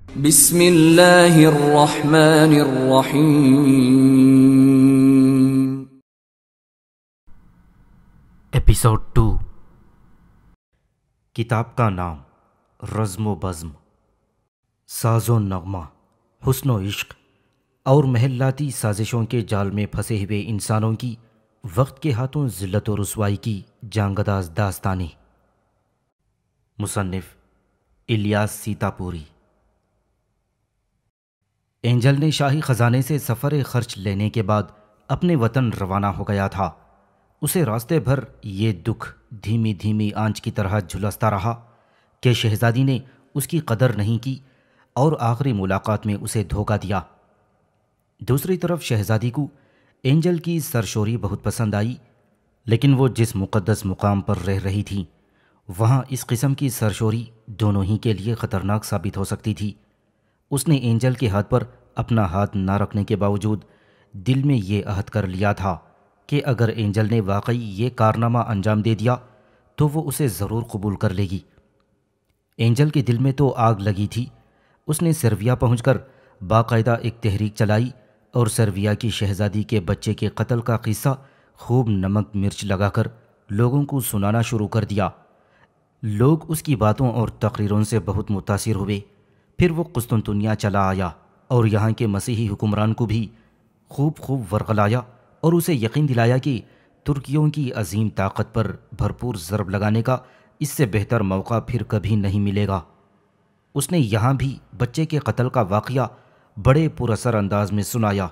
بسم اللہ الرحمن الرحیم۔ ایپیسوڈ 2۔ کتاب کا نام رزم و بزم، ساز و نغمہ، حسن و عشق اور محلاتی سازشوں کے جال میں پھنسے ہوئے انسانوں کی وقت کے ہاتھوں ذلت و رسوائی کی جانگداز داستانیں۔ مصنف الیاس سیتاپوری۔ اینجل نے شاہی خزانے سے سفر خرچ لینے کے بعد اپنے وطن روانہ ہو گیا تھا۔ اسے راستے بھر یہ دکھ دھیمی دھیمی آنچ کی طرح جھلستا رہا کہ شہزادی نے اس کی قدر نہیں کی اور آخری ملاقات میں اسے دھوکہ دیا۔ دوسری طرف شہزادی کو اینجل کی سرشوری بہت پسند آئی، لیکن وہ جس مقدس مقام پر رہ رہی تھی وہاں اس قسم کی سرشوری دونوں ہی کے لیے خطرناک ثابت ہو سکتی تھی۔ اس نے اینجل کے ہاتھ پر اپنا ہاتھ نہ رکھنے کے باوجود دل میں یہ عہد کر لیا تھا کہ اگر اینجل نے واقعی یہ کارنامہ انجام دے دیا تو وہ اسے ضرور قبول کر لے گی۔ اینجل کے دل میں تو آگ لگی تھی۔ اس نے سرویا پہنچ کر باقاعدہ ایک تحریک چلائی اور سرویا کی شہزادی کے بچے کے قتل کا قصہ خوب نمک مرچ لگا کر لوگوں کو سنانا شروع کر دیا۔ لوگ اس کی باتوں اور تقریروں سے بہت متاثر ہوئے۔ پھر وہ قسطنطنیہ چلا آیا اور یہاں کے مسیحی حکمران کو بھی خوب ورغلایا اور اسے یقین دلایا کہ ترکیوں کی عظیم طاقت پر بھرپور ضرب لگانے کا اس سے بہتر موقع پھر کبھی نہیں ملے گا۔ اس نے یہاں بھی بچے کے قتل کا واقعہ بڑے پراثر انداز میں سنایا۔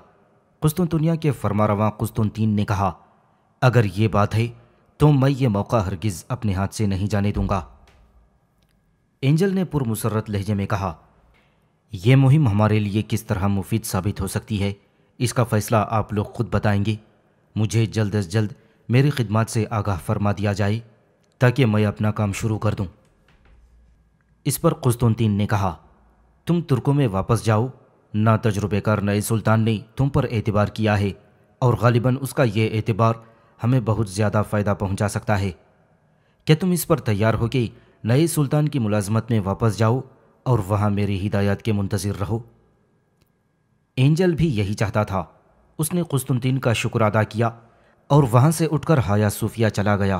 قسطنطنیہ کے فرمانروا قسطنطین نے کہا، اگر یہ بات ہے تو میں یہ موقع ہرگز اپنے ہاتھ سے نہیں جانے دوں گا۔ اینجل نے پرمسرت لہجے میں کہا، یہ مہم ہمارے لیے کس طرح مفید ثابت ہو سکتی ہے اس کا فیصلہ آپ لوگ خود بتائیں گے۔ مجھے جلد از جلد میری خدمات سے آگاہ فرما دیا جائے تاکہ میں اپنا کام شروع کر دوں۔ اس پر قسطنطین نے کہا، تم ترکوں میں واپس جاؤ۔ نا تجربے کار نئے سلطان نے تم پر اعتبار کیا ہے اور غالباً اس کا یہ اعتبار ہمیں بہت زیادہ فائدہ پہنچا سکتا ہے۔ کیا تم اس پر تیار ہو کہ نئے سلطان کی ملازمت میں واپس جاؤ اور وہاں میری ہدایات کے منتظر رہو؟ اینجل بھی یہی چاہتا تھا۔ اس نے قسطنطین کا شکر ادا کیا اور وہاں سے اٹھ کر ہایا صوفیہ چلا گیا۔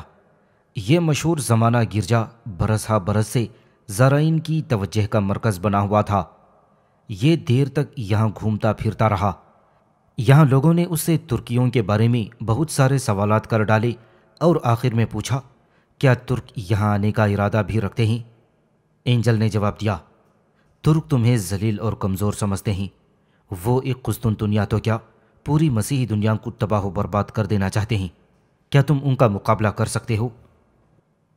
یہ مشہور زمانہ گرجا برس ہا برس سے زائرین کی توجہ کا مرکز بنا ہوا تھا۔ یہ دیر تک یہاں گھومتا پھرتا رہا۔ یہاں لوگوں نے اس سے ترکیوں کے بارے میں بہت سارے سوالات کر ڈالے اور آخر میں پوچھا، کیا ترک یہاں آنے کا ارادہ بھی رکھتے ہیں؟ اینجل نے جواب دیا، ترک تمہیں ذلیل اور کمزور سمجھتے ہیں۔ وہ ایک قسطنطنیہ تو کیا پوری مسیحی دنیا کو تباہ و برباد کر دینا چاہتے ہیں۔ کیا تم ان کا مقابلہ کر سکتے ہو؟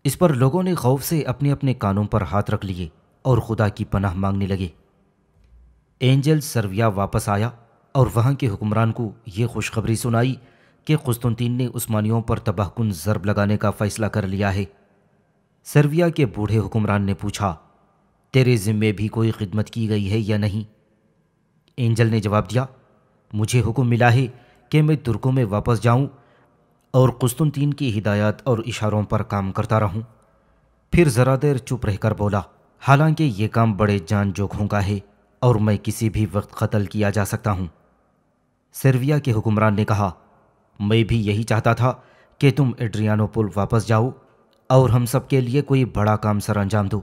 اس پر لوگوں نے خوف سے اپنے اپنے کانوں پر ہاتھ رکھ لیے اور خدا کی پناہ مانگنے لگے۔ اینجل سرویا واپس آیا اور وہاں کے حکمران کو یہ خوشخبری سنائی کہ قسطنطین نے عثمانیوں پر تباہ کن ضرب لگانے کا فیصلہ کر لیا ہے۔ سرویا کے بوڑھے حکمران نے پوچھا، تیرے ذمے بھی کوئی خدمت کی گئی ہے یا نہیں؟ اینجل نے جواب دیا، مجھے حکم ملا ہے کہ میں ترکوں میں واپس جاؤں اور قسطنطین کی ہدایات اور اشاروں پر کام کرتا رہوں۔ پھر ذرا دیر چپ رہ کر بولا، حالانکہ یہ کام بڑے جان جوکھوں کا ہے اور میں کسی بھی وقت قتل کیا جا سکتا ہوں۔ سرویا کے حکمران نے کہا، میں بھی یہی چاہتا تھا کہ تم ایڈریانوپول واپس جاؤ اور ہم سب کے لیے کوئی بڑا کام سر انجام دو،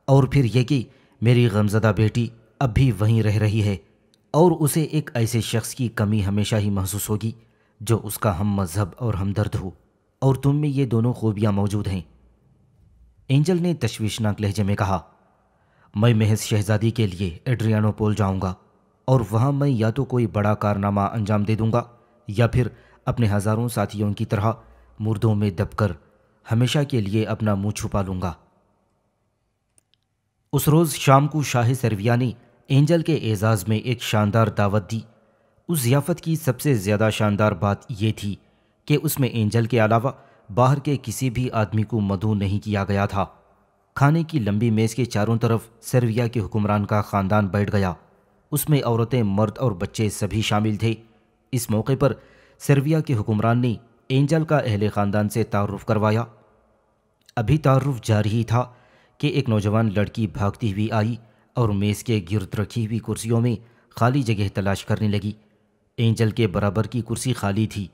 اور پھر یہ کہ میری غمزدہ بیٹی اب بھی وہیں رہ رہی ہے اور اسے ایک ایسے شخص کی کمی ہمیشہ ہی محسوس ہوگی جو اس کا ہم مذہب اور ہمدرد ہو، اور تم میں یہ دونوں خوبیاں موجود ہیں۔ اینجل نے تشویشناک لہجے میں کہا، میں محض شہزادی کے لیے ایڈریانوپول جاؤں گا اور وہاں میں یا تو کوئی بڑا کارنامہ انجام دے دوں گا یا پھر اپنے ہزاروں ساتھیوں کی طرح مردوں میں دب کر ہمیشہ کے لیے اپنا منہ چھپا لوں گا۔ اس روز شام کو شاہ سرویا نے اینجل کے اعزاز میں ایک شاندار دعوت دی۔ اس ضیافت کی سب سے زیادہ شاندار بات یہ تھی کہ اس میں اینجل کے علاوہ باہر کے کسی بھی آدمی کو مدعو نہیں کیا گیا تھا۔ کھانے کی لمبی میز کے چاروں طرف سرویا کے حکمران کا خاندان بیٹھ گیا۔ اس میں عورتیں، مرد اور بچے سبھی شامل تھے۔ اس موقع پر سرویا کے حکمران نے اینجل کا اہل خاندان سے تعارف کروایا۔ ابھی تعارف جاری ہی تھا کہ ایک نوجوان لڑکی بھاگتی ہوئی آئی اور میز کے گرد رکھی ہوئی کرسیوں میں خالی جگہ تلاش کرنے لگی۔ اینجل کے برابر کی کرسی خالی تھی۔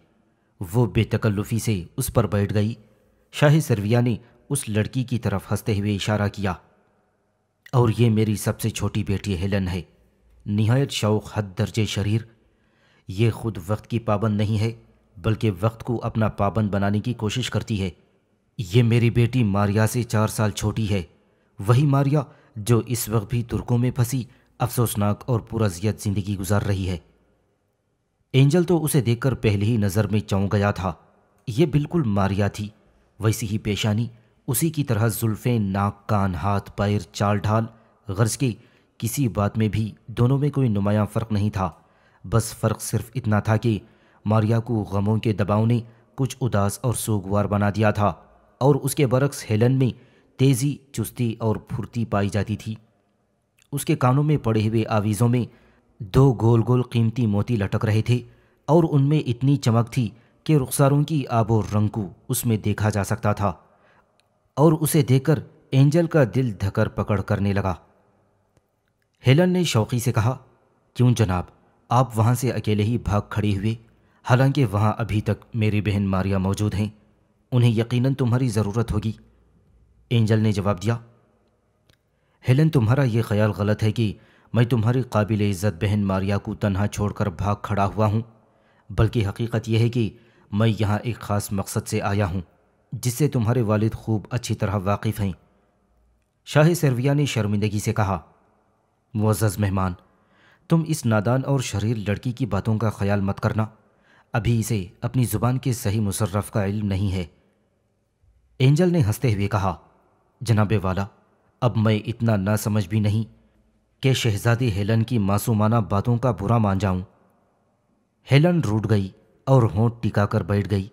وہ بے تکلفی سے اس پر بیٹھ گئی۔ شاہ سرویہ نے اس لڑکی کی طرف ہنستے ہوئے اشارہ کیا، اور یہ میری سب سے چھوٹی بیٹی ہیلن ہے، نہایت شوق حد درجے شریر۔ یہ خود وقت کی پابند نہیں ہے بلکہ وقت کو اپنا پابند بنانے کی کوشش کرتی ہے۔ یہ میری بیٹی ماریا سے 4 سال چھوٹی ہے، وہی ماریا جو اس وقت بھی ترکوں میں پھنسی افسوسناک اور پرازیت زندگی گزار رہی ہے۔ اینجل تو اسے دیکھ کر پہلی ہی نظر میں چونک گیا تھا۔ یہ بالکل ماریا تھی، ویسی ہی پیشانی، اسی کی طرح زلفیں، ناک، کان، ہاتھ، پیر، چال ڈھال، غرض کہ کسی بات میں بھی دونوں میں کوئی نمایاں فرق نہیں تھا۔ بس فرق صرف اتنا تھا کہ ماریا کو غموں کے دباؤ نے کچھ اداس اور سوگوار بنا دیا تھا، اور اس کے برعکس ہیلن میں تیزی، چستی اور پھرتی پائی جاتی تھی۔ اس کے کانوں میں پڑے ہوئے آویزوں میں 2 گول گول قیمتی موتی لٹک رہے تھے، اور ان میں اتنی چمک تھی کہ رخساروں کی آب و رنگ کو اس میں دیکھا جا سکتا تھا، اور اسے دیکھ کر اینجل کا دل دھکر پکڑ کرنے لگا۔ ہیلن نے شوقی سے کہا، کیوں جناب، آپ وہاں سے اکیلے ہی بھاگ کھڑے ہوئے، حالانکہ وہاں ابھی تک میری بہن ماریا موجود ہیں، انہیں یقیناً تمہاری ضرورت ہوگی۔ اینجل نے جواب دیا، ہیلن، تمہارا یہ خیال غلط ہے کہ میں تمہاری قابل عزت بہن ماریا کو تنہا چھوڑ کر بھاگ کھڑا ہوا ہوں، بلکہ حقیقت یہ ہے کہ میں یہاں ایک خاص مقصد سے آیا ہوں جس سے تمہارے والد خوب اچھی طرح واقف ہیں۔ شاہ سرویہ نے شرمندگی سے کہا، معزز مہمان، تم اس نادان اور شریر لڑکی کی باتوں کا خیال مت کرنا، ابھی اسے اپنی زبان کے صحیح مصرف کا علم نہیں ہے۔ اینجل نے ہنستے ہوئے کہا، جناب والا، اب میں اتنا نہ سمجھ بھی نہیں کہ شہزادی ہیلن کی معصومانہ باتوں کا برا مان جاؤں۔ ہیلن روٹھ گئی اور ہونٹ ٹکا کر بیٹھ گئی۔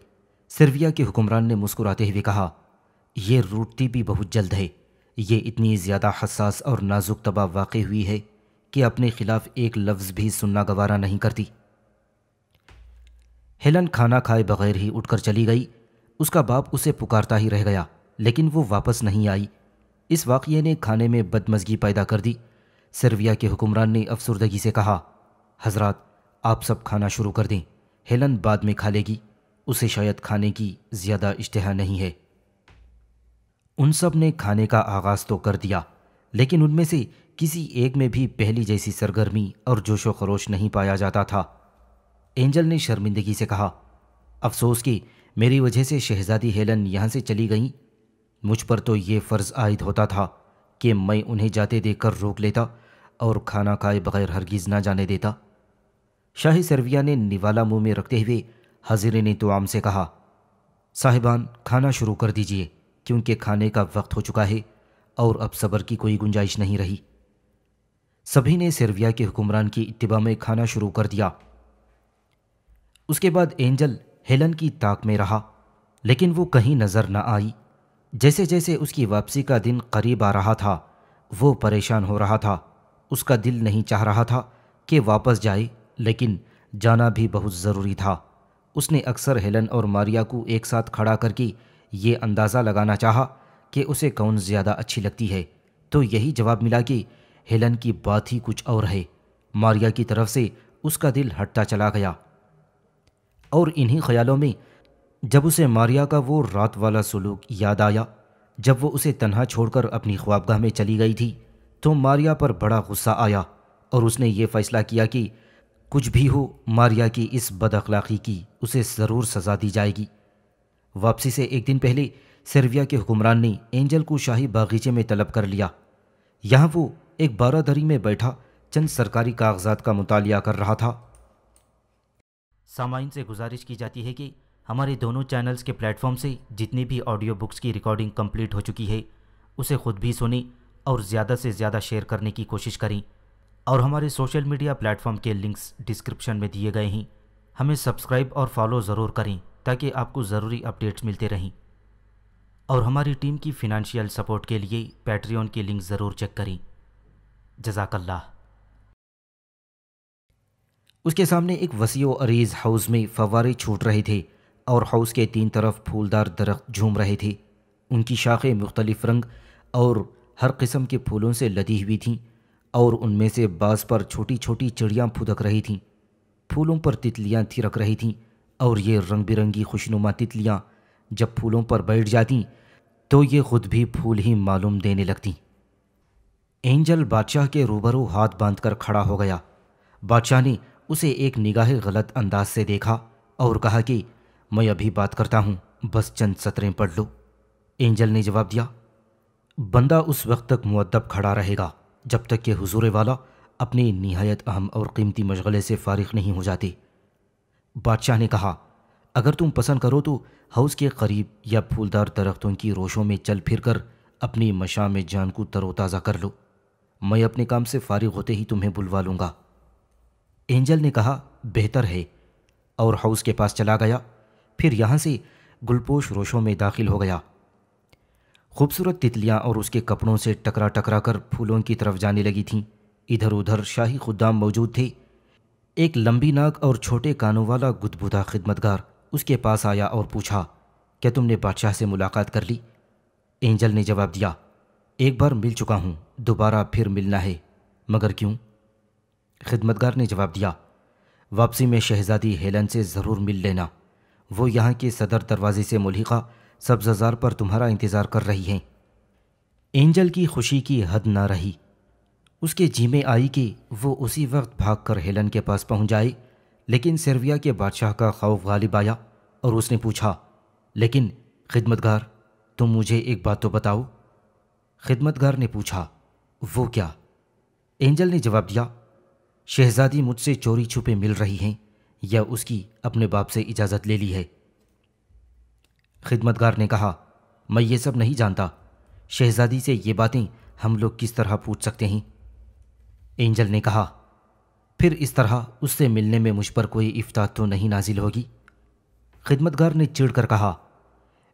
سرویہ کے حکمران نے مسکراتے ہوئے کہا، یہ روٹتی بھی بہت جلد ہے، یہ اتنی زیادہ حساس اور نازک طبع واقع ہوئی ہے کہ اپنے خلاف ایک لفظ بھی سننا گوارا نہیں کرتی۔ ہیلن کھانا کھائے بغیر ہی اٹھ کر چلی گئی۔ اس کا باپ اسے پکارتا ہی رہ گیا، لیکن وہ واپس نہیں آئی۔ اس واقعے نے کھانے میں بدمزگی پیدا کر دی۔ سرویہ کے حکمران نے افسردگی سے کہا، حضرات، آپ سب کھانا شروع کر دیں، ہیلن بعد میں کھا لے گی، اسے شاید کھانے کی زیادہ اشتہا نہیں ہے۔ ان سب نے کھانے کا آغاز تو کر دیا، لیکن ان میں سے کسی ایک میں بھی پہلی جیسی سرگرمی اور جوش و خروش نہیں پایا جاتا تھا۔ اینجل نے شرمندگی سے کہا، افسوس کہ میری وجہ سے شہزادی ہیلن یہاں سے چلی گئیں۔ مجھ پر تو یہ فرض عائد ہوتا تھا کہ میں انہیں جاتے دیکھ کر روک لیتا اور کھانا کھائے بغیر ہرگز نہ جانے دیتا۔ شاہ سرویہ نے نوالا منہ میں رکھتے ہوئے حاضرین توام سے کہا، صاحبان، کھانا شروع کر دیجئے، کیونکہ کھانے کا وقت ہو چکا ہے اور اب صبر کی کوئی گنجائش نہیں رہی۔ سبھی نے سرویہ کے حکمران کی اتباع میں کھانا شروع کر دیا۔ اس کے بعد اینجل ہیلن کی طاق میں رہا، لیکن وہ کہیں نظر نہ آئی۔ جیسے جیسے اس کی واپسی کا دن قریب آ رہا تھا، وہ پریشان ہو رہا تھا۔ اس کا دل نہیں چاہ رہا تھا کہ واپس جائے، لیکن جانا بھی بہت ضروری تھا۔ اس نے اکثر ہیلن اور ماریا کو ایک ساتھ کھڑا کر کے یہ اندازہ لگانا چاہا کہ اسے کون زیادہ اچھی لگتی ہے، تو یہی جواب ملا کہ ہیلن کی بات ہی کچھ اور ہے۔ ماریا کی طرف سے اس کا دل ہٹتا چلا گیا، اور انہی خیالوں میں جب اسے ماریا کا وہ رات والا سلوک یاد آیا، جب وہ اسے تنہا چھوڑ کر اپنی خوابگاہ میں چلی گئی تھی، تو ماریا پر بڑا غصہ آیا، اور اس نے یہ فیصلہ کیا کہ کچھ بھی ہو، ماریا کی اس بد اخلاقی کی اسے ضرور سزا دی جائے گی۔ واپسی سے ایک دن پہلے سرویہ کے حکمران نے اینجل کو شاہی باغیچے میں طلب کر لیا۔ یہاں وہ ایک بارہ دری میں بیٹھا چند سرکاری کاغذات کا مطالعہ کر رہا تھا۔ سامعین سے گزارش کی جاتی ہے کہ ہمارے دونوں چینلز کے پلیٹ فارم سے جتنی بھی آڈیو بکس کی ریکارڈنگ کمپلیٹ ہو چکی ہے، اسے خود بھی سنیں اور زیادہ سے زیادہ شیئر کرنے کی کوشش کریں، اور ہمارے سوشل میڈیا پلیٹ فارم کے لنکس ڈسکرپشن میں دیے گئے ہیں۔ ہمیں سبسکرائب اور فالو ضرور کریں تاکہ آپ کو ضروری اپڈیٹس ملتے رہیں، اور ہماری ٹیم کی فنانشیل سپورٹ کے لیے پیٹریون کے لنک ضرور چیک کریں۔ جزاک اللہ۔ اس کے سامنے ایک وسیع و عریض ہاؤس میں فوارے چھوٹ رہے تھے، اور ہاؤس کے 3 طرف پھولدار درخت جھوم رہے تھے۔ ان کی شاخیں مختلف رنگ اور ہر قسم کے پھولوں سے لدی ہوئی تھیں، اور ان میں سے بعض پر چھوٹی چھوٹی چڑیاں پھدک رہی تھیں، پھولوں پر تتلیاں تھرک رہی تھیں، اور یہ رنگ برنگی خوشنما تتلیاں جب پھولوں پر بیٹھ جاتیں تو یہ خود بھی پھول ہی معلوم دینے لگتیں۔ اینجل بادشاہ کے روبرو ہاتھ باندھ کر کھڑا ہو گیا۔ بادشاہ نے اسے ایک نگاہ غلط انداز سے دیکھا اور کہا کہ میں ابھی بات کرتا ہوں، بس چند سطریں پڑھ لو۔ اینجل نے جواب دیا، بندہ اس وقت تک مؤدب کھڑا رہے گا جب تک کہ حضور والا اپنے نہایت اہم اور قیمتی مشغلے سے فارغ نہیں ہو جاتے۔ بادشاہ نے کہا، اگر تم پسند کرو تو حوض کے قریب یا پھولدار درختوں کی روشوں میں چل پھر کر اپنی مشام جان کو تر و تازہ کر لو، میں اپنے کام سے فارغ ہوتے ہی تمہیں بلوا لوں گا۔ اینجل نے کہا، بہتر ہے، اور حوض کے پاس چلا گیا، پھر یہاں سے گلپوش روشوں میں داخل ہو گیا۔ خوبصورت تتلیاں اور اس کے کپڑوں سے ٹکرا ٹکرا کر پھولوں کی طرف جانے لگی تھیں۔ ادھر ادھر شاہی خدام موجود تھے۔ ایک لمبی ناک اور چھوٹے کانوں والا گدگدا خدمتگار اس کے پاس آیا اور پوچھا، کیا تم نے بادشاہ سے ملاقات کر لی؟ اینجل نے جواب دیا، ایک بار مل چکا ہوں، دوبارہ پھر ملنا ہے، مگر کیوں؟ خدمتگار نے جواب دیا، واپسی میں شہزادی ہیلن سے ضرور مل لینا، وہ یہاں کے صدر دروازے سے ملحقہ سبززار پر تمہارا انتظار کر رہی ہیں۔ اینجل کی خوشی کی حد نہ رہی۔ اس کے جی میں آئی کہ وہ اسی وقت بھاگ کر ہیلن کے پاس پہنچ جائے، لیکن سیرویا کے بادشاہ کا خوف غالب آیا اور اس نے پوچھا، لیکن خدمتگار، تم مجھے ایک بات تو بتاؤ۔ خدمتگار نے پوچھا، وہ کیا؟ اینجل نے جواب دیا، شہزادی مجھ سے چوری چھپے مل رہی ہیں یا اس کی اپنے باپ سے اجازت لے لی ہے؟ خدمتگار نے کہا، میں یہ سب نہیں جانتا، شہزادی سے یہ باتیں ہم لوگ کس طرح پوچھ سکتے ہیں؟ اینجل نے کہا، پھر اس طرح اس سے ملنے میں مجھ پر کوئی افتاد تو نہیں نازل ہوگی؟ خدمتگار نے چڑ کر کہا،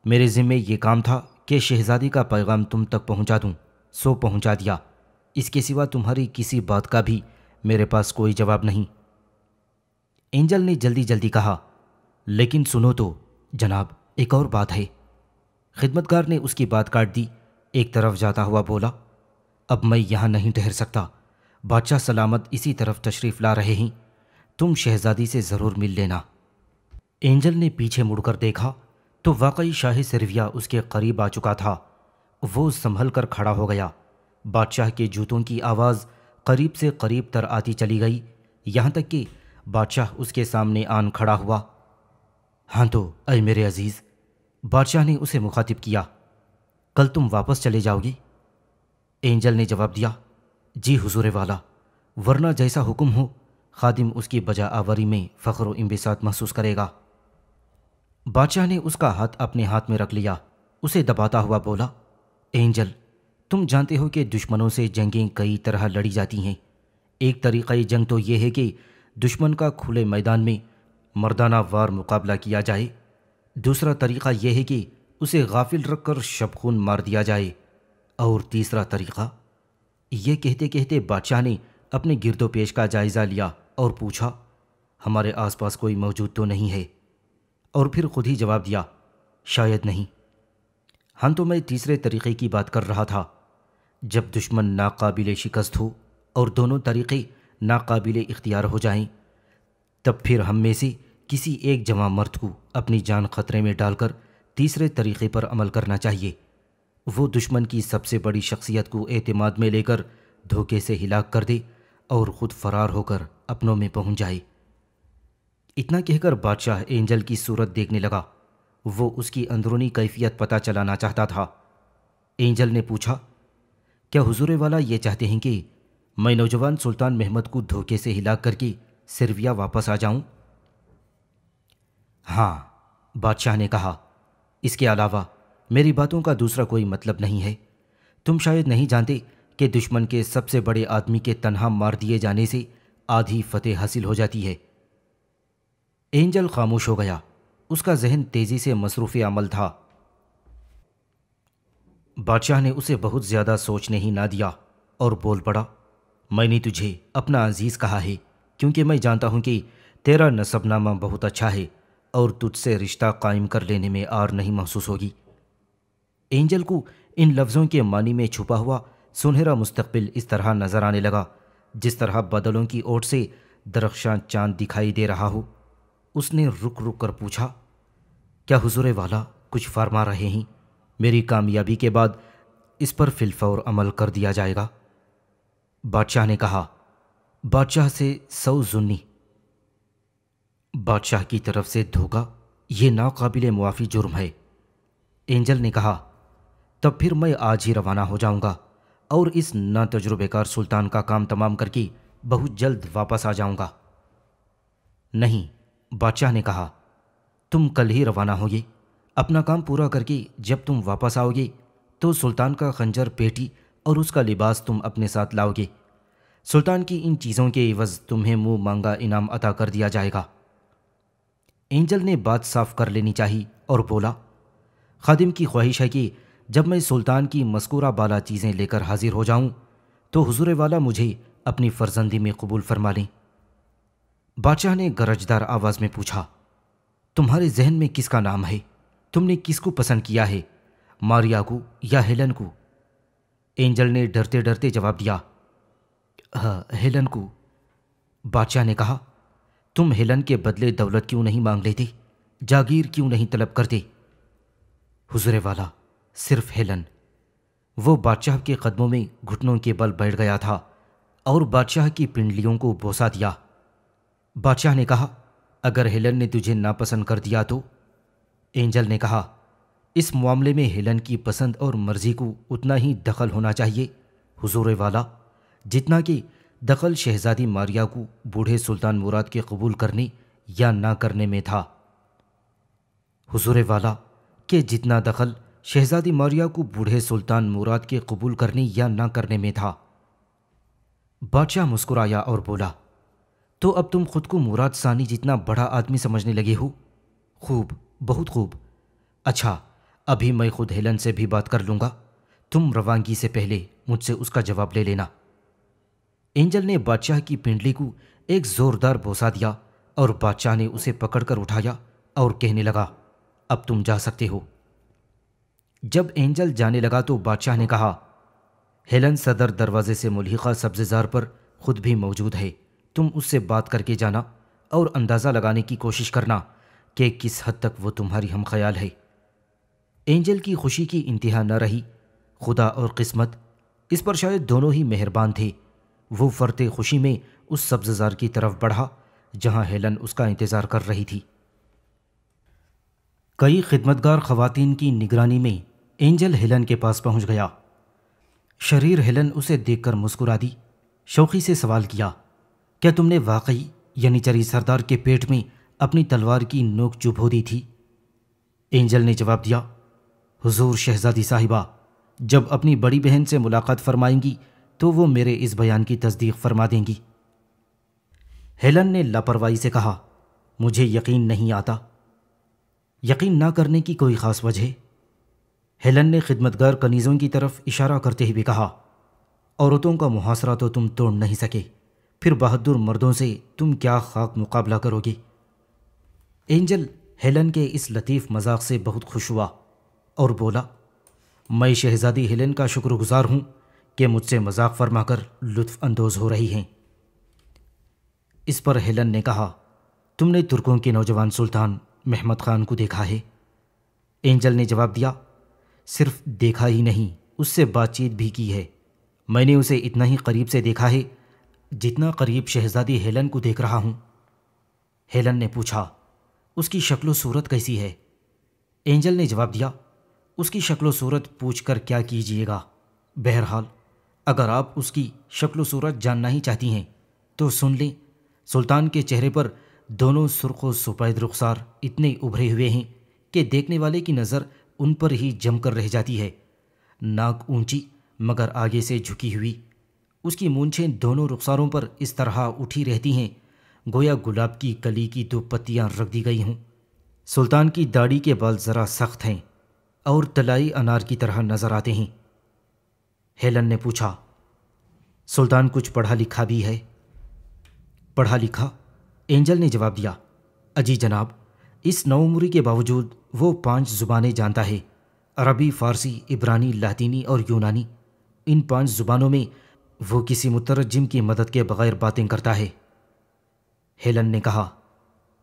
میرے ذمے یہ کام تھا کہ شہزادی کا پیغام تم تک پہنچا دوں، سو پہنچا دیا، اس کے سوا تمہاری کسی بات کا بھی میرے پاس کوئی جواب نہیں۔ اینجل نے جلدی جلدی کہا، لیکن سنو تو جناب، ایک اور بات ہے۔ خدمتگار نے اس کی بات کاٹ دی، ایک طرف جاتا ہوا بولا، اب میں یہاں نہیں ٹھہر سکتا، بادشاہ سلامت اسی طرف تشریف لا رہے ہیں، تم شہزادی سے ضرور مل لینا۔ اینجل نے پیچھے مڑ کر دیکھا تو واقعی شاہ سیرویا اس کے قریب آ چکا تھا۔ وہ سنبھل کر کھڑا ہو گیا۔ بادشاہ کے جوتوں کی آواز قریب سے قریب تر آتی چلی گئی، یہاں تک کہ بادشاہ اس کے سامنے آن کھڑا ہوا۔ ہاں تو اے میرے عزیز، بادشاہ نے اسے مخاطب کیا، کل تم واپس چلے جاؤ گی؟ اینجل نے جواب دیا، جی حضور والا، ورنہ جیسا حکم ہو، خادم اس کی بجا آوری میں فخر و انبساط محسوس کرے گا۔ بادشاہ نے اس کا ہاتھ اپنے ہاتھ میں رکھ لیا، اسے دباتا ہوا بولا، اینجل، تم جانتے ہو کہ دشمنوں سے جنگیں کئی طرح لڑی جاتی ہیں۔ ایک طریقہ جنگ تو یہ ہے کہ دشمن کا کھلے میدان میں مردانہ وار مقابلہ کیا جائے، دوسرا طریقہ یہ ہے کہ اسے غافل رکھ کر شب خون مار دیا جائے، اور تیسرا طریقہ… یہ کہتے کہتے بادشاہ نے اپنے گرد و پیش کا جائزہ لیا اور پوچھا، ہمارے آس پاس کوئی موجود تو نہیں ہے؟ اور پھر خود ہی جواب دیا، شاید نہیں۔ ہاں تو میں تیسرے طریقے کی بات کر رہا تھا، جب دشمن ناقابل شکست ہو اور دونوں طریقے ناقابل اختیار ہو جائیں، تب پھر ہم میں سے کسی ایک جوان مرد کو اپنی جان خطرے میں ڈال کر تیسرے طریقے پر عمل کرنا چاہیے۔ وہ دشمن کی سب سے بڑی شخصیت کو اعتماد میں لے کر دھوکے سے ہلاک کر دے اور خود فرار ہو کر اپنوں میں پہنچ جائے۔ اتنا کہہ کر بادشاہ اینجل کی صورت دیکھنے لگا، وہ اس کی اندرونی کیفیت پتہ چلانا چاہتا تھا۔ اینجل نے پوچھا، کیا حضور والا یہ چاہتے ہیں کہ میں نوجوان سلطان محمد کو دھوکے سے ہلاک کر کے سیرویا واپس آ جاؤں؟ ہاں، بادشاہ نے کہا، اس کے علاوہ میری باتوں کا دوسرا کوئی مطلب نہیں ہے۔ تم شاید نہیں جانتے کہ دشمن کے سب سے بڑے آدمی کے تنہا مار دیے جانے سے آدھی فتح حاصل ہو جاتی ہے۔ اینجل خاموش ہو گیا، اس کا ذہن تیزی سے مصروف عمل تھا۔ بادشاہ نے اسے بہت زیادہ سوچنے ہی نہ دیا اور بول پڑا، میں نے تجھے اپنا عزیز کہا ہے کیونکہ میں جانتا ہوں کہ تیرا نسب نامہ بہت اچھا ہے اور تجھ سے رشتہ قائم کر لینے میں آر نہیں محسوس ہوگی۔ اینجل کو ان لفظوں کے معنی میں چھپا ہوا سنہرا مستقبل اس طرح نظر آنے لگا جس طرح بادلوں کی اوٹ سے درخشاں چاند دکھائی دے رہا ہو۔ اس نے رک رک کر پوچھا، کیا حضور والا کچھ فرما رہے ہیں؟ میری کامیابی کے بعد اس پر فی الفور عمل کر دیا جائے گا؟ بادشاہ نے کہا، بادشاہ سے 100 زنی، بادشاہ کی طرف سے دھوکہ، یہ ناقابل معافی جرم ہے۔ اینجل نے کہا، تب پھر میں آج ہی روانہ ہو جاؤں گا اور اس ناتجربہ کار سلطان کا کام تمام کر کے بہت جلد واپس آ جاؤں گا۔ نہیں، بادشاہ نے کہا، تم کل ہی روانہ ہوگے۔ اپنا کام پورا کر کے جب تم واپس آؤ گے تو سلطان کا خنجر، پیٹی اور اس کا لباس تم اپنے ساتھ لاؤ گے۔ سلطان کی ان چیزوں کے عوض تمہیں منہ مانگا انعام عطا کر دیا جائے گا۔ اینجل نے بات صاف کر لینی چاہی اور بولا، خادم کی خواہش ہے کہ جب میں سلطان کی مذکورہ بالا چیزیں لے کر حاضر ہو جاؤں تو حضور والا مجھے اپنی فرزندی میں قبول فرما لیں۔ بادشاہ نے گرجدار آواز میں پوچھا، تمہارے ذہن میں کس کا نام ہے؟ تم نے کس کو پسند کیا ہے، ماریا کو یا ہیلن کو؟ اینجل نے ڈرتے ڈرتے جواب دیا، ہیلن کو۔ بادشاہ نے کہا، تم ہیلن کے بدلے دولت کیوں نہیں مانگ لیتے، جاگیر کیوں نہیں طلب کرتے؟ حضور والا، صرف ہیلن۔ وہ بادشاہ کے قدموں میں گھٹنوں کے بل بیٹھ گیا تھا اور بادشاہ کی پنڈلیوں کو بوسا دیا۔ بادشاہ نے کہا، اگر ہیلن نے تجھے ناپسند کر دیا تو؟ اینجل نے کہا، اس معاملے میں ہیلن کی پسند اور مرضی کو اتنا ہی دخل ہونا چاہیے حضور والا جتنا کہ دخل شہزادی ماریا کو بوڑھے سلطان مراد کے قبول کرنے یا نہ کرنے میں تھا۔ حضور والا، کہ جتنا دخل شہزادی ماریا کو بوڑھے سلطان مراد کے قبول کرنے یا نہ کرنے میں تھا۔ بادشاہ مسکرایا اور بولا، تو اب تم خود کو مراد ثانی جتنا بڑا آدمی سمجھنے لگے ہو؟ خوب، بہت خوب۔ اچھا، ابھی میں خود ہیلن سے بھی بات کر لوں گا، تم روانگی سے پہلے مجھ سے اس کا جواب لے لینا۔ اینجل نے بادشاہ کی پنڈلی کو ایک زوردار بوسا دیا اور بادشاہ نے اسے پکڑ کر اٹھایا اور کہنے لگا، اب تم جا سکتے ہو۔ جب اینجل جانے لگا تو بادشاہ نے کہا، ہیلن صدر دروازے سے ملحقہ سبززار پر خود بھی موجود ہے، تم اس سے بات کر کے جانا اور اندازہ لگانے کی کوشش کرنا کہ کس حد تک وہ تمہاری ہم خیال ہے۔ اینجل کی خوشی کی انتہا نہ رہی۔ خدا اور قسمت اس پر شاید دونوں ہی مہربان تھے۔ وہ فرتے خوشی میں اس سبززار کی طرف بڑھا جہاں ہیلن اس کا انتظار کر رہی تھی۔ کئی خدمتگار خواتین کی نگرانی میں اینجل ہیلن کے پاس پہنچ گیا۔ شریر ہیلن اسے دیکھ کر مسکرا دی، شوقی سے سوال کیا، کیا تم نے واقعی ینیچری سردار کے پیٹ میں اپنی تلوار کی نوک چبھو دی تھی؟ اینجل نے جواب دیا، حضور شہزادی صاحبہ جب اپنی بڑی بہن سے ملاقات فرمائیں گی تو وہ میرے اس بیان کی تصدیق فرما دیں گی۔ ہیلن نے لاپرواہی سے کہا، مجھے یقین نہیں آتا۔ یقین نہ کرنے کی کوئی خاص وجہ؟ ہیلن نے خدمتگار کنیزوں کی طرف اشارہ کرتے ہوئے کہا، عورتوں کا محاصرہ تو تم توڑ نہیں سکے، پھر بہادر مردوں سے تم کیا خاک مقابلہ کرو گے؟ اینجل ہیلن کے اس لطیف مذاق سے بہت خوش ہوا اور بولا، میں شہزادی ہیلن کا شکر گزار ہوں کہ مجھ سے مذاق فرما کر لطف اندوز ہو رہی ہیں۔ اس پر ہیلن نے کہا، تم نے ترکوں کے نوجوان سلطان محمد خان کو دیکھا ہے؟ اینجل نے جواب دیا، صرف دیکھا ہی نہیں، اس سے بات چیت بھی کی ہے۔ میں نے اسے اتنا ہی قریب سے دیکھا ہے جتنا قریب شہزادی ہیلن کو دیکھ رہا ہوں۔ ہیلن نے پوچھا، اس کی شکل و صورت کیسی ہے؟ اینجل نے جواب دیا، اس کی شکل و صورت پوچھ کر کیا کیجیے گا؟ بہرحال اگر آپ اس کی شکل و صورت جاننا ہی چاہتی ہیں تو سن لیں، سلطان کے چہرے پر دونوں سرخ و سفید رخسار اتنے ابھرے ہوئے ہیں کہ دیکھنے والے کی نظر ان پر ہی جم کر رہ جاتی ہے۔ ناک اونچی مگر آگے سے جھکی ہوئی، اس کی مونچھیں دونوں رخساروں پر اس طرح اٹھی رہتی ہیں گویا گلاب کی کلی کی 2 پتیاں رکھ دی گئی ہوں۔ سلطان کی داڑھی کے بال ذرا سخت ہیں اور طلائی انار کی طرح نظر آتے ہیں۔ ہیلن نے پوچھا، سلطان کچھ پڑھا لکھا بھی ہے؟ پڑھا لکھا؟ اینجل نے جواب دیا، اجی جناب، اس نوعمری کے باوجود وہ 5 زبانیں جانتا ہے، عربی، فارسی، عبرانی، لاطینی اور یونانی۔ ان 5 زبانوں میں وہ کسی مترجم کی مدد کے بغیر باتیں کرتا ہے۔ ہیلن نے کہا،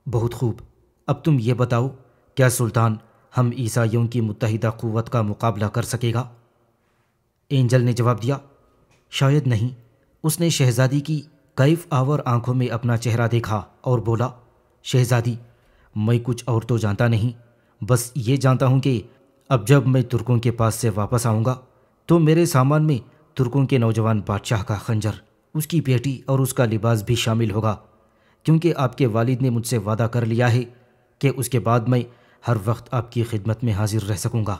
بہت خوب، اب تم یہ بتاؤ، کیا سلطان ہم عیسائیوں کی متحدہ قوت کا مقابلہ کر سکے گا؟ اینجل نے جواب دیا، شاید نہیں۔ اس نے شہزادی کی کیف آور آنکھوں میں اپنا چہرہ دیکھا اور بولا، شہزادی، میں کچھ اور تو جانتا نہیں، بس یہ جانتا ہوں کہ اب جب میں ترکوں کے پاس سے واپس آؤں گا تو میرے سامان میں ترکوں کے نوجوان بادشاہ کا خنجر، اس کی بیٹی اور اس کا لباس بھی شامل ہوگا، کیونکہ آپ کے والد نے مجھ سے وعدہ کر لیا ہے کہ اس کے بعد میں ہر وقت آپ کی خدمت میں حاضر رہ سکوں گا۔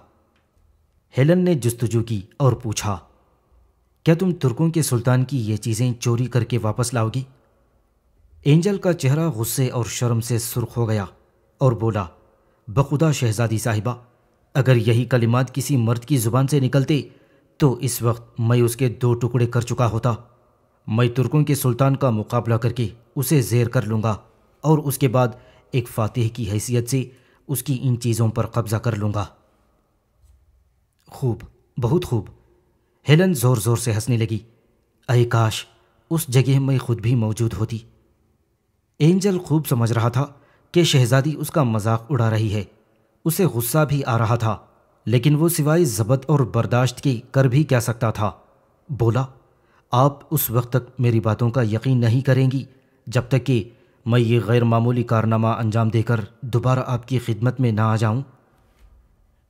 ہیلن نے جستجو کی اور پوچھا، کیا تم ترکوں کے سلطان کی یہ چیزیں چوری کر کے واپس لاؤ گی؟ اینجل کا چہرہ غصے اور شرم سے سرخ ہو گیا اور بولا، بخدا شہزادی صاحبہ، اگر یہی کلمات کسی مرد کی زبان سے نکلتے تو اس وقت میں اس کے 2 ٹکڑے کر چکا ہوتا۔ میں ترکوں کے سلطان کا مقابلہ کر کے اسے زیر کر لوں گا اور اس کے بعد ایک فاتح کی حیثیت سے اس کی ان چیزوں پر قبضہ کر لوں گا۔ خوب، بہت خوب۔ ہیلن زور زور سے ہنسنے لگی، اے کاش اس جگہ میں خود بھی موجود ہوتی۔ اینجل خوب سمجھ رہا تھا کہ شہزادی اس کا مذاق اڑا رہی ہے، اسے غصہ بھی آ رہا تھا، لیکن وہ سوائے ضبط اور برداشت کے کر بھی کیا سکتا تھا۔ بولا، آپ اس وقت تک میری باتوں کا یقین نہیں کریں گی جب تک کہ میں یہ غیر معمولی کارنامہ انجام دے کر دوبارہ آپ کی خدمت میں نہ آ جاؤں۔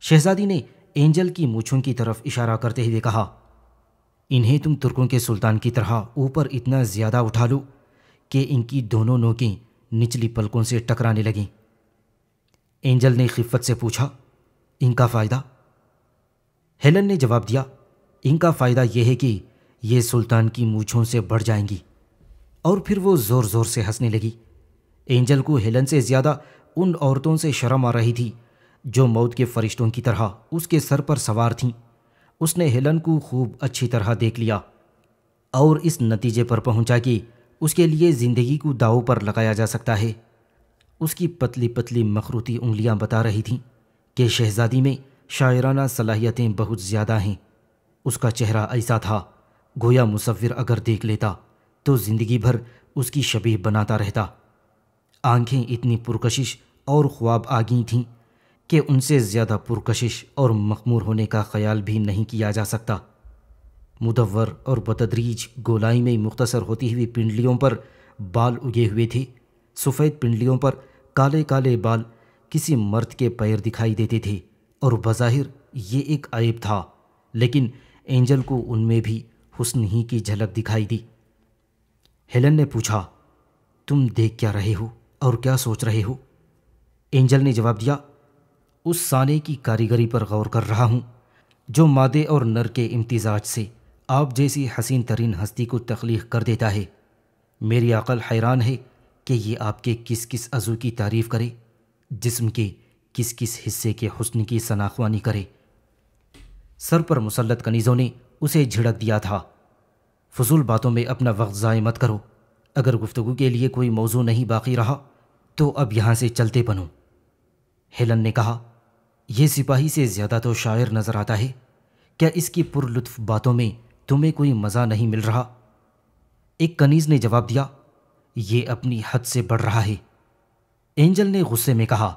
شہزادی نے اینجل کی مونچھوں کی طرف اشارہ کرتے ہوئے کہا، انہیں تم ترکوں کے سلطان کی طرح اوپر اتنا زیادہ اٹھا لو کہ ان کی دونوں نوکیں نچلی پلکوں سے ٹکرانے لگیں۔ اینجل نے خفت سے پوچھا، ان کا فائدہ؟ ہیلن نے جواب دیا، ان کا فائدہ یہ ہے کہ یہ سلطان کی مونچھوں سے بڑھ جائیں گی۔ اور پھر وہ زور زور سے ہنسنے لگی۔ اینجل کو ہیلن سے زیادہ ان عورتوں سے شرم آ رہی تھی جو موت کے فرشتوں کی طرح اس کے سر پر سوار تھیں۔ اس نے ہیلن کو خوب اچھی طرح دیکھ لیا اور اس نتیجے پر پہنچا کہ اس کے لیے زندگی کو داؤ پر لگایا جا سکتا ہے۔ اس کی پتلی پتلی مخروطی انگلیاں بتا رہی تھیں کہ شہزادی میں شاعرانہ صلاحیتیں بہت زیادہ ہیں۔ اس کا چہرہ ایسا تھا گویا مصور اگر دیکھ لیتا تو زندگی بھر اس کی شبیہ بناتا رہتا۔ آنکھیں اتنی پرکشش اور خواب آگئی تھیں کہ ان سے زیادہ پرکشش اور مخمور ہونے کا خیال بھی نہیں کیا جا سکتا۔ مدور اور بتدریج گولائی میں مختصر ہوتی ہوئی پنڈلیوں پر بال اگے ہوئے تھے۔ سفید پنڈلیوں پر کالے کالے بال کسی مرد کے پیر دکھائی دیتے تھے اور بظاہر یہ ایک عیب تھا، لیکن اینجل کو ان میں بھی حسن ہی کی جھلک دکھائی دی۔ ہیلن نے پوچھا، تم دیکھ کیا رہے ہو اور کیا سوچ رہے ہو؟ اینجل نے جواب دیا، اس سانے کی کاریگری پر غور کر رہا ہوں جو مادے اور نر کے امتزاج سے آپ جیسی حسین ترین ہستی کو تخلیق کر دیتا ہے۔ میری عقل حیران ہے کہ یہ آپ کے کس کس عضو کی تعریف کرے، جسم کے کس کس حصے کے حسن کی ثناخوانی کرے۔ سر پر مسلط کنیزوں نے اسے جھڑک دیا تھا، فضول باتوں میں اپنا وقت ضائع مت کرو، اگر گفتگو کے لیے کوئی موضوع نہیں باقی رہا تو اب یہاں سے چلتے بنو۔ ہیلن نے کہا، یہ سپاہی سے زیادہ تو شاعر نظر آتا ہے، کیا اس کی پر لطف باتوں میں تمہیں کوئی مزہ نہیں مل رہا؟ ایک کنیز نے جواب دیا، یہ اپنی حد سے بڑھ رہا ہے۔ اینجل نے غصے میں کہا،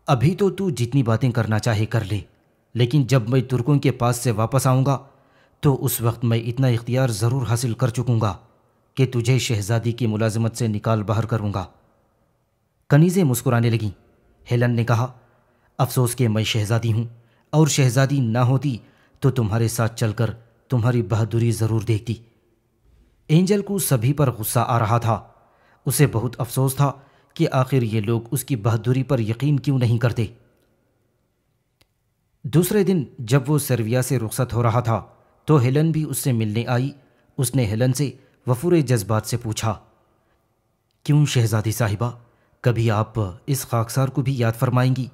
ابھی تو جتنی باتیں کرنا چاہے کر لے، لیکن جب میں ترکوں کے پاس سے واپس آؤں گا تو اس وقت میں اتنا اختیار ضرور حاصل کر چکوں گا کہ تجھے شہزادی کی ملازمت سے نکال باہر کروں گا۔ کنیزیں مسکرانے لگیں۔ ہیلن نے کہا، افسوس کہ میں شہزادی ہوں، اور شہزادی نہ ہوتی تو تمہارے ساتھ چل کر تمہاری بہادری ضرور دیکھتی۔ اینجل کو سبھی پر غصہ آ رہا تھا۔ اسے بہت افسوس تھا کہ آخر یہ لوگ اس کی بہادری پر یقین کیوں نہیں کرتے۔ دوسرے دن جب وہ سرویا سے رخصت ہو رہا تھا تو ہیلن بھی اس سے ملنے آئی۔ اس نے ہیلن سے وفور جذبات سے پوچھا، کیوں شہزادی صاحبہ، کبھی آپ اس خاکسار کو بھی یاد فرمائیں گی؟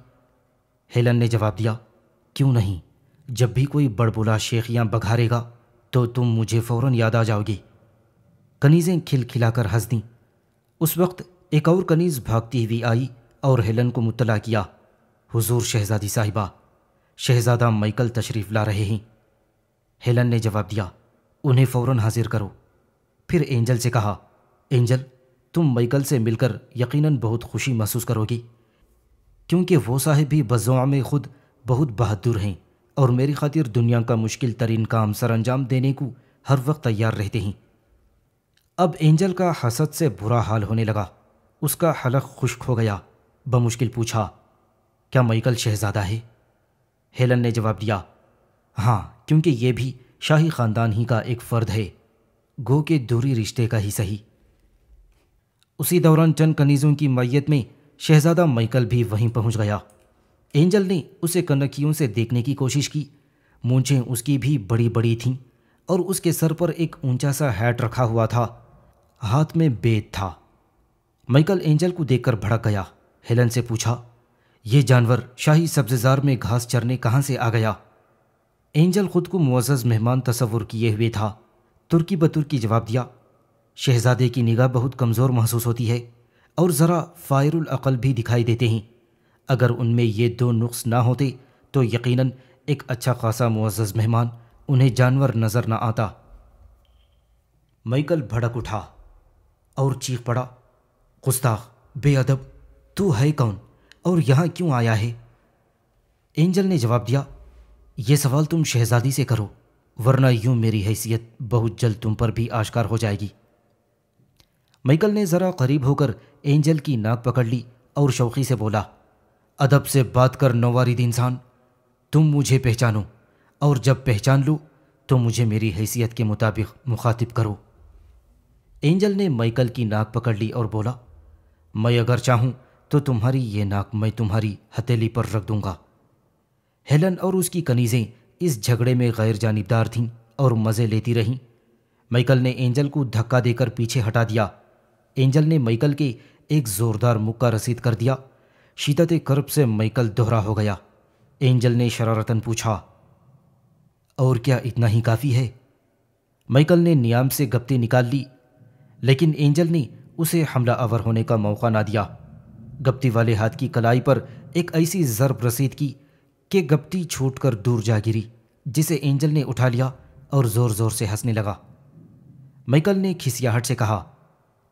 ہیلن نے جواب دیا، کیوں نہیں، جب بھی کوئی بڑبولا شیخیاں بگھارے گا تو تم مجھے فوراً یاد آ جاؤ گی۔ کنیزیں کھل کھلا کر ہنس دیں۔ اس وقت ایک اور کنیز بھاگتی ہوئی آئی اور ہیلن کو مطلع کیا، حضور شہزادی صاحبہ، شہزادہ مائیکل تشریف لا رہے ہیں۔ ہیلن نے جواب دیا، انہیں فوراً حاضر کرو۔ پھر اینجل سے کہا، اینجل تم مائیکل سے مل کر یقیناً بہت خوشی محسوس کرو گی، کیونکہ وہ صاحب بھی بذوام خود بہت بہادر ہیں اور میری خاطر دنیا کا مشکل ترین کام سر انجام دینے کو ہر وقت تیار رہتے ہیں۔ اب اینجل کا حسد سے برا حال ہونے لگا، اس کا حلق خشک ہو گیا۔ بمشکل پوچھا، کیا مائیکل شہزادہ ہے؟ ہیلن نے جواب دیا، ہاں، کیونکہ یہ بھی شاہی خاندان ہی کا ایک فرد ہے، گو کہ دوری رشتے کا ہی صحیح۔ اسی دوران چند کنیزوں کی معیت میں شہزادہ مائیکل بھی وہیں پہنچ گیا۔ اینجل نے اسے کنکیوں سے دیکھنے کی کوشش کی، مونچھیں اس کی بھی بڑی بڑی تھیں اور اس کے سر پر ایک اونچا سا ہیٹ رکھا ہوا تھا، ہاتھ میں بیت تھا۔ مائیکل اینجل کو دیکھ کر بھڑک گیا۔ ہیلن سے پوچھا، یہ جانور شاہی سبززار میں گھاس چرنے کہاں سے آ گیا؟ اینجل خود کو معزز مہمان تصور کیے ہوئے تھا، ترکی بترکی جواب دیا، شہزادے کی نگاہ بہت کمزور محسوس ہوتی ہے اور ذرا فائر العقل بھی دکھائی دیتے ہیں۔ اگر ان میں یہ دو نقص نہ ہوتے تو یقیناً ایک اچھا خاصا معزز مہمان انہیں جانور نظر نہ آتا۔ مائیکل بھڑک اٹھا اور چیخ پڑا، گستاخ، بے ادب، تو ہے کون اور یہاں کیوں آیا ہے؟ اینجل نے جواب دیا، یہ سوال تم شہزادی سے کرو، ورنہ یوں میری حیثیت بہت جلد تم پر بھی آشکار ہو جائے گی۔ مائیکل نے ذرا قریب ہو کر اینجل کی ناک پکڑ لی اور شوخی سے بولا، ادب سے بات کر نوارد انسان، تم مجھے پہچانو اور جب پہچان لو تو مجھے میری حیثیت کے مطابق مخاطب کرو۔ اینجل نے مائیکل کی ناک پکڑ لی اور بولا، میں اگر چاہوں تو تمہاری یہ ناک میں تمہاری ہتھیلی پر رکھ دوں گا۔ ہیلن اور اس کی کنیزیں اس جھگڑے میں غیر جانبدار تھیں اور مزے لیتی رہیں۔ مائیکل نے اینجل کو دھکا دے کر پیچھے ہٹا دیا۔ اینجل نے مائیکل کے ایک زوردار مکہ رسید کر دیا۔ شدت کرب سے مائیکل دوہرا ہو گیا۔ اینجل نے شرارتاً پوچھا، اور کیا اتنا ہی کافی ہے؟ مائیکل نے نیام سے گپتی نکال لی، لیکن اینجل نے اسے حملہ آور ہونے کا موقع نہ دیا۔ گپتی والے ہاتھ کی کلائی پر ایک ایسی ضرب رسید کی کہ گپتی چھوٹ کر دور جا گری، جسے اینجل نے اٹھا لیا اور زور زور سے ہنسنے لگا۔ مائیکل نے کھسیاہٹ سے کہا،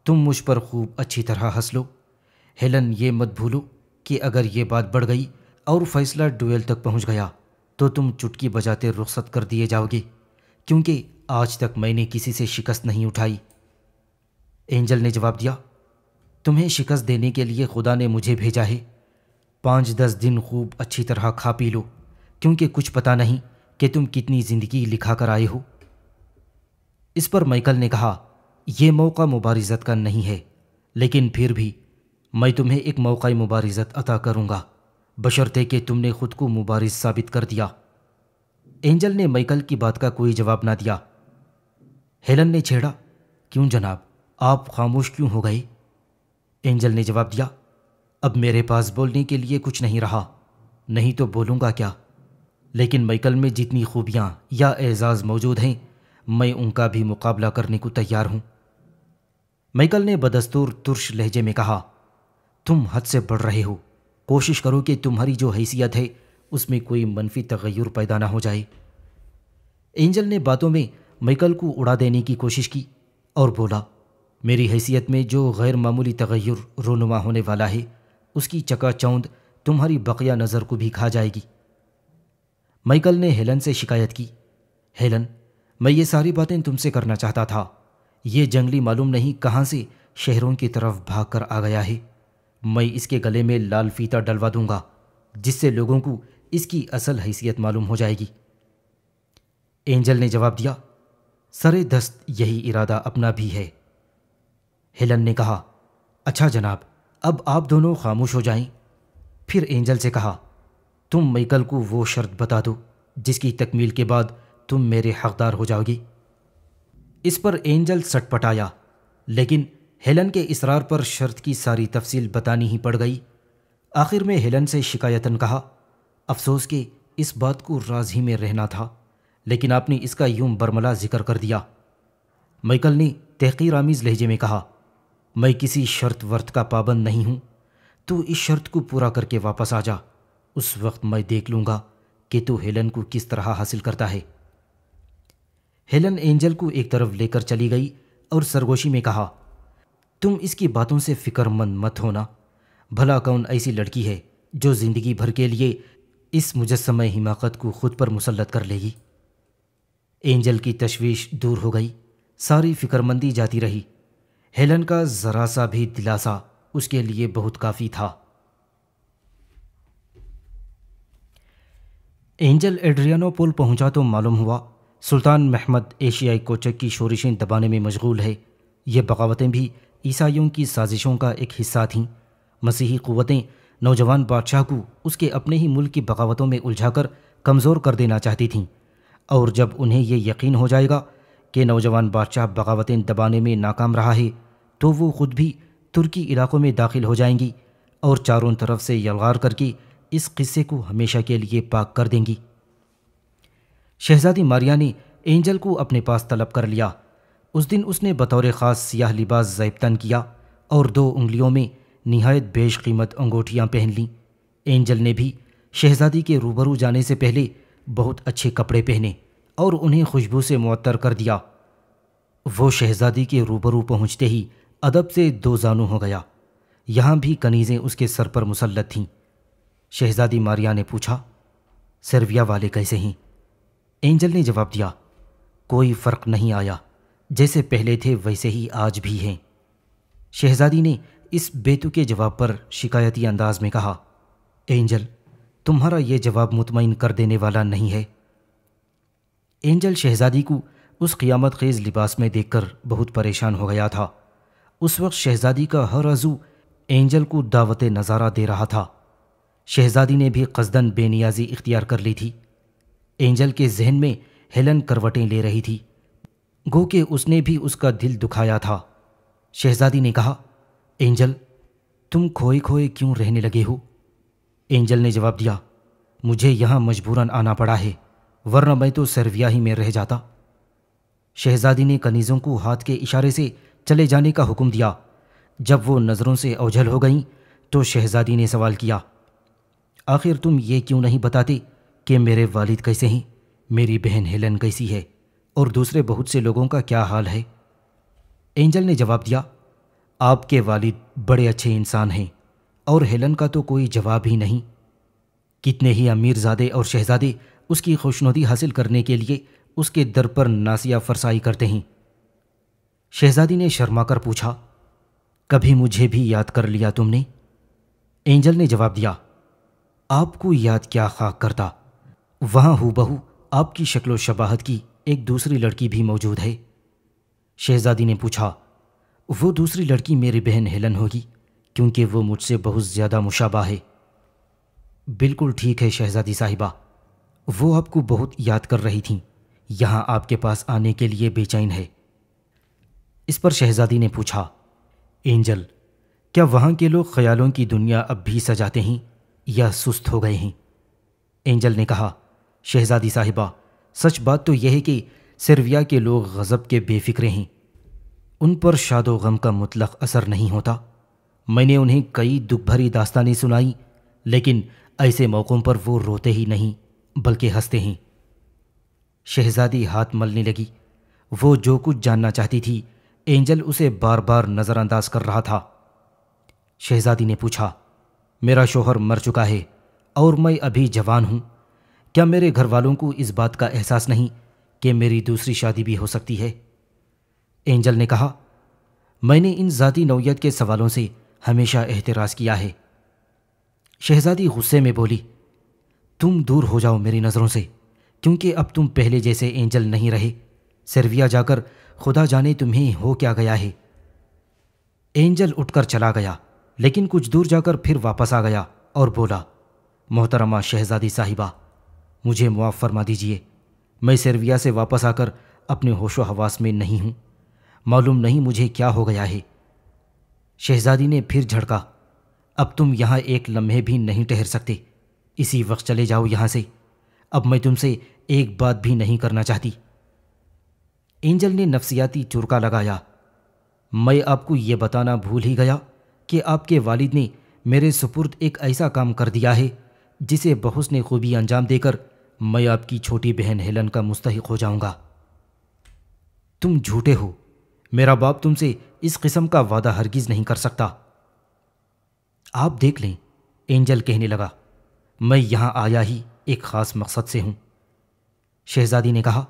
تم مجھ پر خوب اچھی طرح ہنس لو، ہیلن یہ مت بھولو کہ اگر یہ بات بڑھ گئی اور فیصلہ ڈویل تک پہنچ گیا تو تم چٹکی بجاتے رخصت کر دیے جاؤ گے، کیونکہ آج تک میں نے کسی سے شکست نہیں اٹھائی۔ اینجل نے جواب دیا، تمہیں شکست دینے کے لیے خدا نے مجھے بھیجا ہے۔ 5-10 دن خوب اچھی طرح کھا پی لو، کیونکہ کچھ پتہ نہیں کہ تم کتنی زندگی لکھا کر آئے ہو۔ اس پر مائیکل نے کہا، یہ موقع مبارزت کا نہیں ہے، لیکن پھر بھی میں تمہیں ایک موقع مبارزت عطا کروں گا، بشرطے کہ تم نے خود کو مبارز ثابت کر دیا۔ اینجل نے مائیکل کی بات کا کوئی جواب نہ دیا۔ ہیلن نے چھیڑا، کیوں جناب، آپ خاموش کیوں ہو گئے؟ اینجل نے جواب دیا، اب میرے پاس بولنے کے لیے کچھ نہیں رہا، نہیں تو بولوں گا کیا؟ لیکن مائیکل میں جتنی خوبیاں یا اعزاز موجود ہیں، میں ان کا بھی مقابلہ کرنے کو تیار ہوں۔ مائیکل نے بدستور ترش لہجے میں کہا، تم حد سے بڑھ رہے ہو، کوشش کرو کہ تمہاری جو حیثیت ہے اس میں کوئی منفی تغیر پیدا نہ ہو جائے۔ اینجل نے باتوں میں مائیکل کو اڑا دینے کی کوشش کی اور بولا، میری حیثیت میں جو غیر معمولی تغیر رونما ہونے والا ہے اس کی چکا چوند تمہاری بقیہ نظر کو بھی کھا جائے گی۔ مائیکل نے ہیلن سے شکایت کی، ہیلن، میں یہ ساری باتیں تم سے کرنا چاہتا تھا، یہ جنگلی معلوم نہیں کہاں سے شہروں کی طرف بھاگ کر آ گیا ہے، میں اس کے گلے میں لال فیتا ڈلوا دوں گا جس سے لوگوں کو اس کی اصل حیثیت معلوم ہو جائے گی۔ اینجل نے جواب دیا، سرے دست یہی ارادہ اپنا بھی ہے۔ ہیلن نے کہا، اچھا جناب، اب آپ دونوں خاموش ہو جائیں۔ پھر اینجل سے کہا، تم مائیکل کو وہ شرط بتا دو جس کی تکمیل کے بعد تم میرے حقدار ہو جاؤ گی۔ اس پر اینجل سٹ پٹایا، لیکن ہیلن کے اصرار پر شرط کی ساری تفصیل بتانی ہی پڑ گئی۔ آخر میں ہیلن سے شکایتاً کہا، افسوس کہ اس بات کو راز ہی میں رہنا تھا، لیکن آپ نے اس کا یوں برملا ذکر کر دیا۔ مائیکل نے تحقیر آمیز لہجے میں کہا، میں کسی شرط ورت کا پابند نہیں ہوں، تو اس شرط کو پورا کر کے واپس آ جا، اس وقت میں دیکھ لوں گا کہ تو ہیلن کو کس طرح حاصل کرتا ہے۔ ہیلن اینجل کو ایک طرف لے کر چلی گئی اور سرگوشی میں کہا، تم اس کی باتوں سے فکر مند مت ہونا، بھلا کون ایسی لڑکی ہے جو زندگی بھر کے لیے اس مجسمہ حماقت کو خود پر مسلط کر لے گی۔ اینجل کی تشویش دور ہو گئی، ساری فکر مندی جاتی رہی۔ ہیلن کا ذرا سا بھی دلاسا اس کے لیے بہت کافی تھا۔ اینجل ایڈریانو پول پہنچا تو معلوم ہوا سلطان محمد ایشیائی کوچک کی شورشیں دبانے میں مشغول ہے۔ یہ بغاوتیں بھی عیسائیوں کی سازشوں کا ایک حصہ تھیں۔ مسیحی قوتیں نوجوان بادشاہ کو اس کے اپنے ہی ملک کی بغاوتوں میں الجھا کر کمزور کر دینا چاہتی تھیں، اور جب انہیں یہ یقین ہو جائے گا کہ نوجوان بادشاہ بغاوتیں دبانے میں ناکام رہا ہے تو وہ خود بھی ترکی علاقوں میں داخل ہو جائیں گی اور چاروں طرف سے یلغار کر کے اس قصے کو ہمیشہ کے لیے پاک کر دیں گی۔ شہزادی ماریا نے اینجل کو اپنے پاس طلب کر لیا۔ اس دن اس نے بطور خاص سیاہ لباس زیب تن کیا اور 2 انگلیوں میں نہایت بیش قیمت انگوٹھیاں پہن لیں۔ اینجل نے بھی شہزادی کے روبرو جانے سے پہلے بہت اچھے کپڑے پہنے اور انہیں خوشبو سے معطر کر دیا۔ وہ شہزادی کے روبرو پہنچتے ہی ادب سے 2 زانو ہو گیا۔ یہاں بھی کنیزیں اس کے سر پر مسلط تھیں۔ شہزادی ماریا نے پوچھا، سرویا والے کیسے ہیں؟ اینجل نے جواب دیا، کوئی فرق نہیں آیا، جیسے پہلے تھے ویسے ہی آج بھی ہیں۔ شہزادی نے اس بیتوکے جواب پر شکایتی انداز میں کہا، اینجل، تمہارا یہ جواب مطمئن کر دینے والا نہیں ہے۔ اینجل شہزادی کو اس قیامت خیز لباس میں دیکھ کر بہت پریشان ہو گیا تھا۔ اس وقت شہزادی کا ہر عضو اینجل کو دعوت نظارہ دے رہا تھا۔ شہزادی نے بھی قصداً بے نیازی اختیار کر لی تھی۔ اینجل کے ذہن میں ہیلن کروٹیں لے رہی تھی، گو کہ اس نے بھی اس کا دل دکھایا تھا۔ شہزادی نے کہا، اینجل، تم کھوئے کھوئے کیوں رہنے لگے ہو؟ اینجل نے جواب دیا، مجھے یہاں مجبوراً آنا پڑا ہے، ورنہ میں تو سرویا ہی میں رہ جاتا۔ شہزادی نے کنیزوں کو ہاتھ کے اشارے سے چلے جانے کا حکم دیا۔ جب وہ نظروں سے اوجھل ہو گئیں تو شہزادی نے سوال کیا، آخر تم یہ کیوں نہیں بتاتے کہ میرے والد کیسے ہیں، میری بہن ہیلن کیسی ہے، اور دوسرے بہت سے لوگوں کا کیا حال ہے؟ اینجل نے جواب دیا، آپ کے والد بڑے اچھے انسان ہیں، اور ہیلن کا تو کوئی جواب ہی نہیں۔ کتنے ہی امیر زادے اور شہزادے اس کی خوشنودی حاصل کرنے کے لیے اس کے در پر ناسیہ فرسائی کرتے ہیں۔ شہزادی نے شرما کر پوچھا، کبھی مجھے بھی یاد کر لیا تم نے؟ اینجل نے جواب دیا، آپ کو یاد کیا خاک کرتا، وہاں ہو بہو آپ کی شکل و شباہت کی ایک دوسری لڑکی بھی موجود ہے۔ شہزادی نے پوچھا، وہ دوسری لڑکی میری بہن ہیلن ہوگی کیونکہ وہ مجھ سے بہت زیادہ مشابہ ہے۔ بالکل ٹھیک ہے شہزادی صاحبہ، وہ آپ کو بہت یاد کر رہی تھیں، یہاں آپ کے پاس آنے کے لیے بے چین ہے۔ اس پر شہزادی نے پوچھا، اینجل، کیا وہاں کے لوگ خیالوں کی دنیا اب بھی سجاتے ہیں یا سست ہو گئے ہیں؟ اینجل نے کہا، شہزادی صاحبہ، سچ بات تو یہ ہے کہ سرویا کے لوگ غضب کے بے فکرے ہیں، ان پر شاد و غم کا مطلق اثر نہیں ہوتا۔ میں نے انہیں کئی دکھ بھری داستانیں سنائیں، لیکن ایسے موقعوں پر وہ روتے ہی نہیں بلکہ ہنستے ہیں۔ شہزادی ہاتھ ملنے لگی۔ وہ جو کچھ جاننا چاہتی تھی اینجل اسے بار بار نظر انداز کر رہا تھا۔ شہزادی نے پوچھا، میرا شوہر مر چکا ہے اور میں ابھی جوان ہوں، کیا میرے گھر والوں کو اس بات کا احساس نہیں کہ میری دوسری شادی بھی ہو سکتی ہے؟ اینجل نے کہا، میں نے ان ذاتی نوعیت کے سوالوں سے ہمیشہ احتراز کیا ہے۔ شہزادی غصے میں بولی، تم دور ہو جاؤ میری نظروں سے، کیونکہ اب تم پہلے جیسے اینجل نہیں رہے۔ سرویا جا کر خدا جانے تمہیں ہو کیا گیا ہے۔ اینجل اٹھ کر چلا گیا، لیکن کچھ دور جا کر پھر واپس آ گیا اور بولا، محترمہ شہزادی صاحبہ، مجھے معاف فرما دیجئے، میں سرویا سے واپس آ کر اپنے ہوش و حواس میں نہیں ہوں، معلوم نہیں مجھے کیا ہو گیا ہے۔ شہزادی نے پھر جھڑکا، اب تم یہاں ایک لمحے بھی نہیں ٹھہر سکتے، اسی وقت چلے جاؤ یہاں سے، اب میں تم سے ایک بات بھی نہیں کرنا چاہتی۔ اینجل نے نفسیاتی چرکا لگایا، میں آپ کو یہ بتانا بھول ہی گیا کہ آپ کے والد نے میرے سپرد ایک ایسا کام کر دیا ہے جسے بحسن خوبی انجام دے کر میں آپ کی چھوٹی بہن ہیلن کا مستحق ہو جاؤں گا۔ تم جھوٹے ہو، میرا باپ تم سے اس قسم کا وعدہ ہرگز نہیں کر سکتا۔ آپ دیکھ لیں، اینجل کہنے لگا، میں یہاں آیا ہی ایک خاص مقصد سے ہوں۔ شہزادی نے کہا،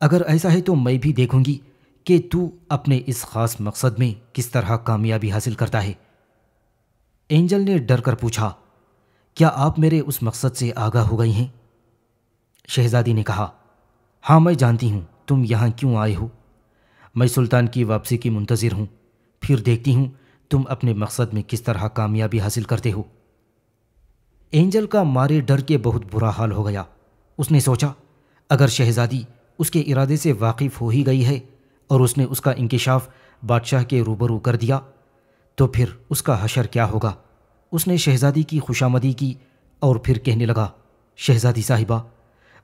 اگر ایسا ہے تو میں بھی دیکھوں گی کہ تو اپنے اس خاص مقصد میں کس طرح کامیابی حاصل کرتا ہے۔ اینجل نے ڈر کر پوچھا، کیا آپ میرے اس مقصد سے آگاہ ہو گئی ہیں؟ شہزادی نے کہا، ہاں میں جانتی ہوں تم یہاں کیوں آئے ہو۔ میں سلطان کی واپسی کی منتظر ہوں، پھر دیکھتی ہوں تم اپنے مقصد میں کس طرح کامیابی حاصل کرتے ہو۔ اینجل کا مارے ڈر کے بہت برا حال ہو گیا۔ اس نے سوچا، اگر شہزادی اس کے ارادے سے واقف ہو ہی گئی ہے اور اس نے اس کا انکشاف بادشاہ کے روبرو کر دیا تو پھر اس کا حشر کیا ہوگا۔ اس نے شہزادی کی خوشامدی کی اور پھر کہنے لگا، شہزادی صاحبہ،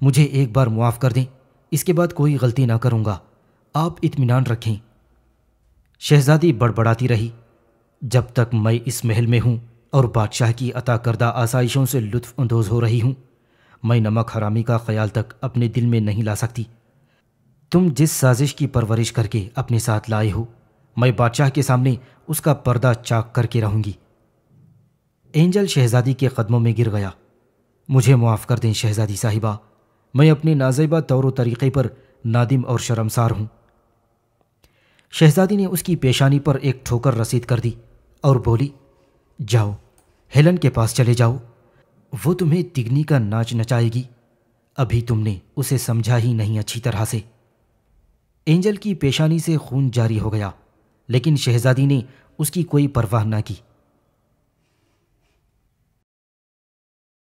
مجھے ایک بار معاف کر دیں، اس کے بعد کوئی غلطی نہ کروں گا، آپ اطمینان رکھیں۔ شہزادی بڑبڑاتی رہی، جب تک میں اس محل میں ہوں اور بادشاہ کی عطا کردہ آسائشوں سے لطف اندوز ہو رہی ہوں، میں نمک حرامی کا خیال تک اپنے دل میں نہیں لا سکتی۔ تم جس سازش کی پرورش کر کے اپنے ساتھ لائے ہو، میں بادشاہ کے سامنے اس کا پردہ چاک کر کے رہوں گی۔ اینجل شہزادی کے قدموں میں گر گیا۔ مجھے معاف کر دیں شہزادی صاحبہ، میں اپنے نازیبہ طور و طریقے پر نادم اور شرمسار ہوں۔ شہزادی نے اس کی پیشانی پر ایک ٹھوکر رسید کر دی اور بولی، جاؤ ہیلن کے پاس چلے جاؤ، وہ تمہیں تگنی کا ناچ نچائے گی، ابھی تم نے اسے سمجھا ہی نہیں اچھی طرح سے۔ اینجل کی پیشانی سے خون جاری ہو گیا، لیکن شہزادی نے اس کی کوئی پرواہ نہ کی۔